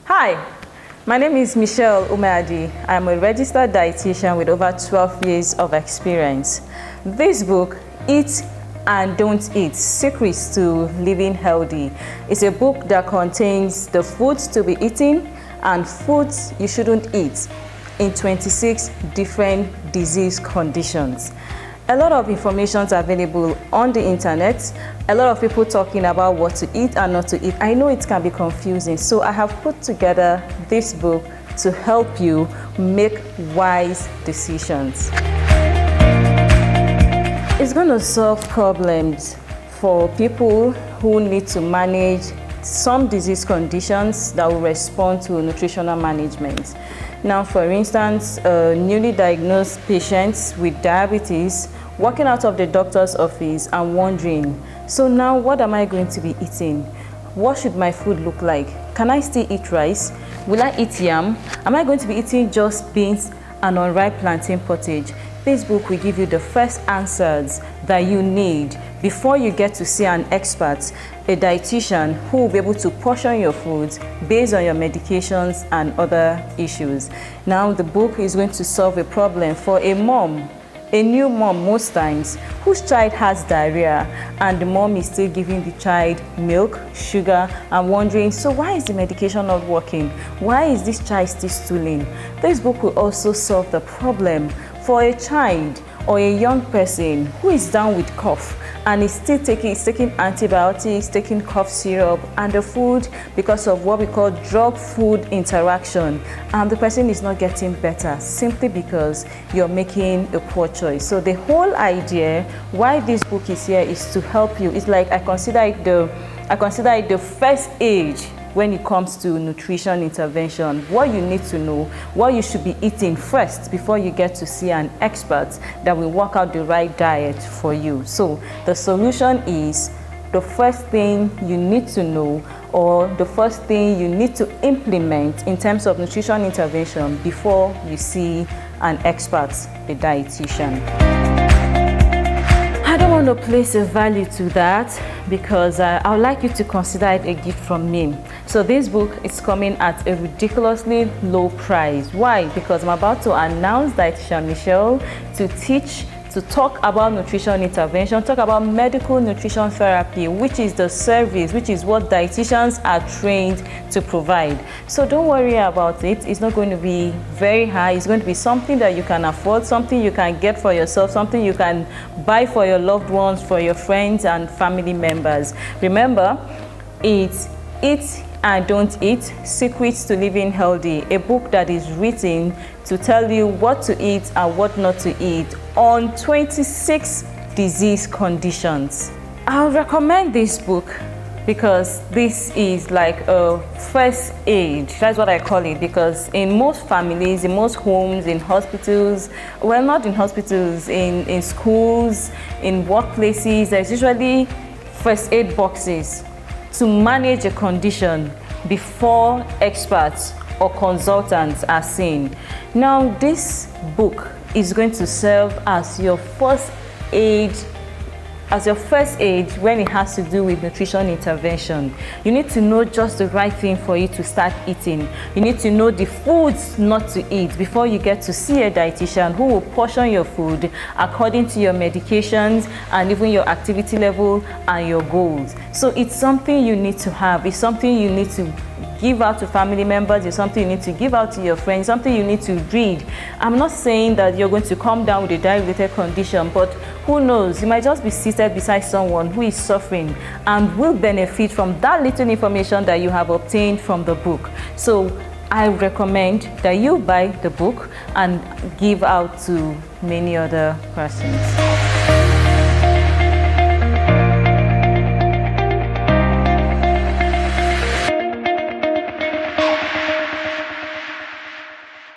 Hi, my name is Michelle Umeadi. I'm a registered dietitian with over 12 years of experience. This book, Eat and Don't Eat: Secrets to Living Healthy, is a book that contains the foods to be eaten and foods you shouldn't eat in 26 different disease conditions. A lot of information is available on the internet. A lot of people talking about what to eat and not to eat. I know it can be confusing, so I have put together this book to help you make wise decisions. It's going to solve problems for people who need to manage some disease conditions that will respond to nutritional management. Now, for instance, newly diagnosed patients with diabetes walking out of the doctor's office and wondering, so now what am I going to be eating? What should my food look like? Can I still eat rice? Will I eat yam? Am I going to be eating just beans and unripe plantain pottage? This book will give you the first answers that you need before you get to see an expert, a dietitian who will be able to portion your foods based on your medications and other issues. Now, the book is going to solve a problem for a mom, a new mom most times, whose child has diarrhea and the mom is still giving the child milk, sugar, and wondering, so why is the medication not working? Why is this child still stooling? This book will also solve the problem for a child or a young person who is down with cough and is still taking antibiotics, taking cough syrup and the food because of what we call drug-food interaction, and the person is not getting better simply because you're making a poor choice. So the whole idea why this book is here is to help you. It's like I consider it the first aid when it comes to nutrition intervention. What you need to know, what you should be eating first before you get to see an expert that will work out the right diet for you. So the solution is the first thing you need to know, or the first thing you need to implement in terms of nutrition intervention before you see an expert, a dietitian. I don't want to place a value to that because I would like you to consider it a gift from me. So this book is coming at a ridiculously low price. Why? Because I'm about to announce Dietitian Michelle to talk about nutrition intervention, talk about medical nutrition therapy, which is the service, which is what dietitians are trained to provide. So don't worry about it. It's not going to be very high. It's going to be something that you can afford, something you can get for yourself, something you can buy for your loved ones, for your friends and family members. Remember, it's Eat and Don't Eat: Secrets to Living Healthy, a book that is written to tell you what to eat and what not to eat on 26 disease conditions. I'll recommend this book because this is like a first aid. That's what I call it, because in most families, in most homes, in hospitals, well, not in hospitals, in schools, in workplaces, there's usually first aid boxes to manage a condition before experts or consultants are seen. Now, this book is going to serve as your first aid when it has to do with nutrition intervention. You need to know just the right thing for you to start eating. You need to know the foods not to eat before you get to see a dietitian who will portion your food according to your medications and even your activity level and your goals. So it's something you need to have. It's something you need to give out to family members. It's something you need to give out to your friends, something you need to read. I'm not saying that you're going to come down with a diet-related condition, but who knows, you might just be seated beside someone who is suffering and will benefit from that little information that you have obtained from the book. So I recommend that you buy the book and give out to many other persons.